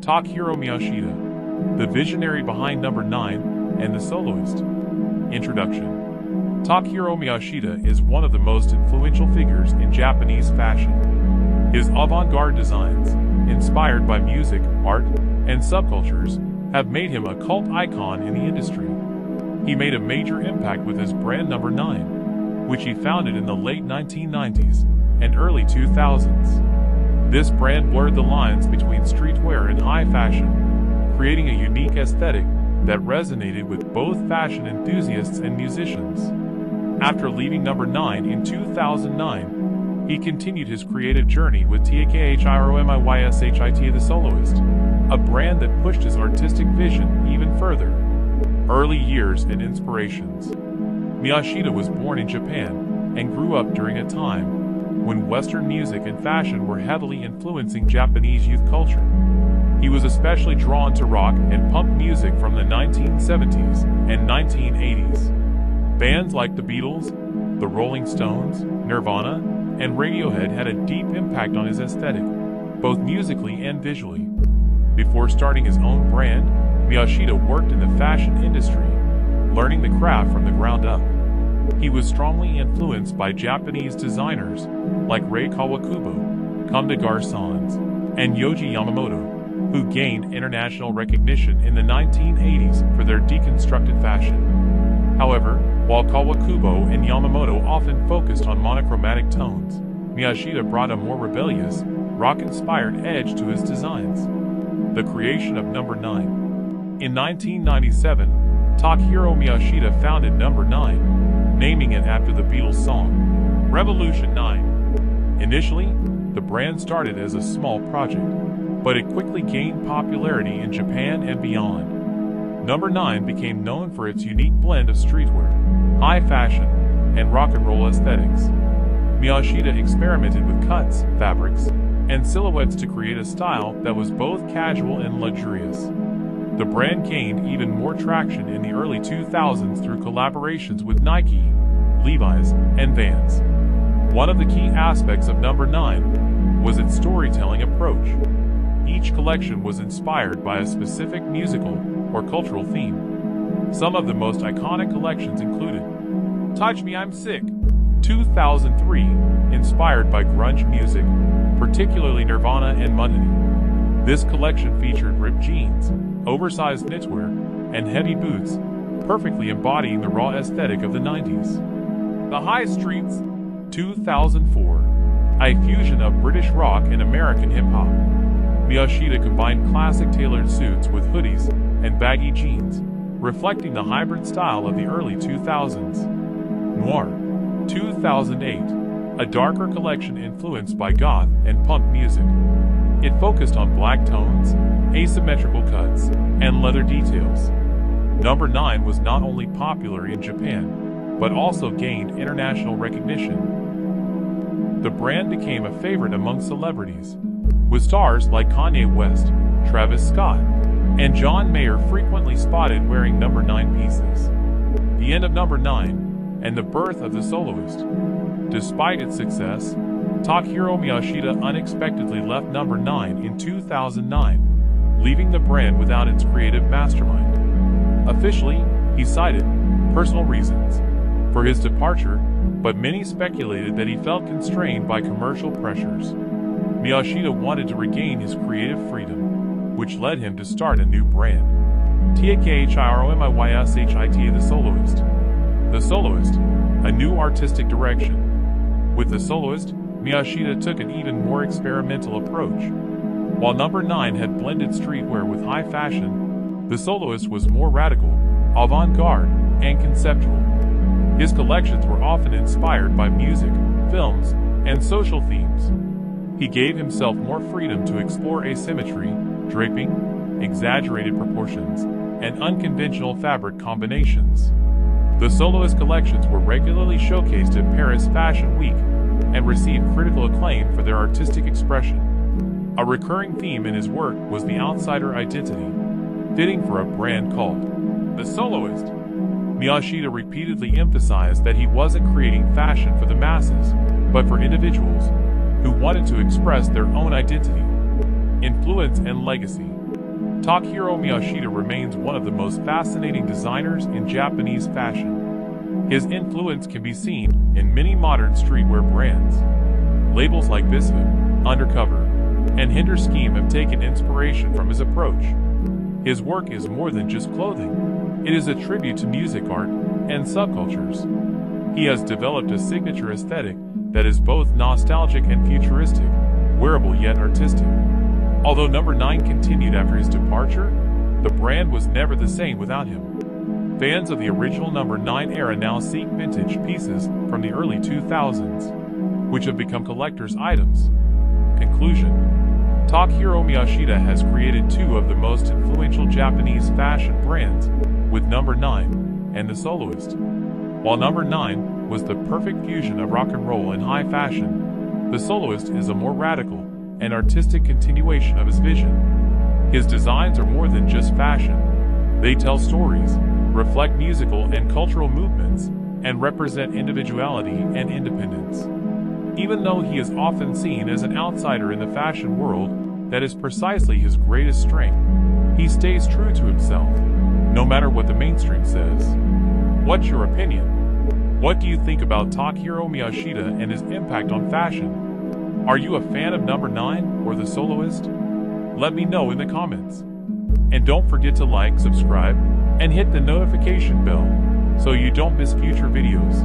Takahiro Miyashita, the visionary behind Number 9 and the soloist. Introduction. Takahiro Miyashita is one of the most influential figures in Japanese fashion. His avant-garde designs, inspired by music, art, and subcultures, have made him a cult icon in the industry. He made a major impact with his brand Number 9, which he founded in the late 1990s and early 2000s. This brand blurred the lines between streetwear and high fashion, creating a unique aesthetic that resonated with both fashion enthusiasts and musicians. After leaving Number 9 in 2009, he continued his creative journey with Takahiro Miyashita the Soloist, a brand that pushed his artistic vision even further. Early years and inspirations. Miyashita was born in Japan and grew up during a time when Western music and fashion were heavily influencing Japanese youth culture. He was especially drawn to rock and punk music from the 1970s and 1980s. Bands like the Beatles, the Rolling Stones, Nirvana, and Radiohead had a deep impact on his aesthetic, both musically and visually. Before starting his own brand, Miyashita worked in the fashion industry, learning the craft from the ground up. He was strongly influenced by Japanese designers like Rei Kawakubo, Comme des Garçons, and Yohji Yamamoto, who gained international recognition in the 1980s for their deconstructed fashion. However, while Kawakubo and Yamamoto often focused on monochromatic tones, Miyashita brought a more rebellious, rock-inspired edge to his designs. The creation of Number 9. In 1997, Takahiro Miyashita founded Number 9, naming it after the Beatles song, Revolution 9. Initially, the brand started as a small project, but it quickly gained popularity in Japan and beyond. Number 9 became known for its unique blend of streetwear, high fashion, and rock and roll aesthetics. Miyashita experimented with cuts, fabrics, and silhouettes to create a style that was both casual and luxurious. The brand gained even more traction in the early 2000s through collaborations with Nike, Levi's, and Vans. One of the key aspects of Number 9 was its storytelling approach. Each collection was inspired by a specific musical or cultural theme. Some of the most iconic collections included Touch Me I'm Sick, 2003, inspired by grunge music, particularly Nirvana and Mudhoney. This collection featured ripped jeans, oversized knitwear, and heavy boots, perfectly embodying the raw aesthetic of the 90s. The High Streets, 2004, a fusion of British rock and American hip-hop. Miyashita combined classic tailored suits with hoodies and baggy jeans, reflecting the hybrid style of the early 2000s. Noir, 2008, a darker collection influenced by goth and punk music. It focused on black tones, asymmetrical cuts, and leather details. Number 9 was not only popular in Japan, but also gained international recognition. The brand became a favorite among celebrities, with stars like Kanye West, Travis Scott, and John Mayer frequently spotted wearing Number 9 pieces. The end of Number 9 and the birth of the soloist. Despite its success, Takahiro Miyashita unexpectedly left Number 9 in 2009, leaving the brand without its creative mastermind. Officially, he cited personal reasons for his departure, but many speculated that he felt constrained by commercial pressures. Miyashita wanted to regain his creative freedom, which led him to start a new brand. Takahiro Miyashita the Soloist. The Soloist, a new artistic direction. With the Soloist, Miyashita took an even more experimental approach. While Number 9 had blended streetwear with high fashion, the Soloist was more radical, avant-garde, and conceptual. His collections were often inspired by music, films, and social themes. He gave himself more freedom to explore asymmetry, draping, exaggerated proportions, and unconventional fabric combinations. The Soloist collections were regularly showcased at Paris Fashion Week and received critical acclaim for their artistic expression. A recurring theme in his work was the outsider identity, fitting for a brand called The Soloist. Miyashita repeatedly emphasized that he wasn't creating fashion for the masses, but for individuals who wanted to express their own identity, influence, and legacy. Takahiro Miyashita remains one of the most fascinating designers in Japanese fashion. His influence can be seen in many modern streetwear brands. Labels like Bisfit, Undercover, and Hinder Scheme have taken inspiration from his approach. His work is more than just clothing. It is a tribute to music, art, and subcultures. He has developed a signature aesthetic that is both nostalgic and futuristic, wearable yet artistic. Although number 9 continued after his departure, the brand was never the same without him. Fans of the original number 9 era now seek vintage pieces from the early 2000s, which have become collector's items. Conclusion: Takahiro Miyashita has created two of the most influential Japanese fashion brands, with number 9 and The Soloist. While number 9 was the perfect fusion of rock and roll and high fashion, The Soloist is a more radical and artistic continuation of his vision. His designs are more than just fashion. They tell stories, reflect musical and cultural movements, and represent individuality and independence. Even though he is often seen as an outsider in the fashion world, that is precisely his greatest strength. He stays true to himself, no matter what the mainstream says. What's your opinion? What do you think about Takahiro Miyashita and his impact on fashion? Are you a fan of number 9 or The Soloist? Let me know in the comments. And don't forget to like, subscribe, and hit the notification bell so you don't miss future videos.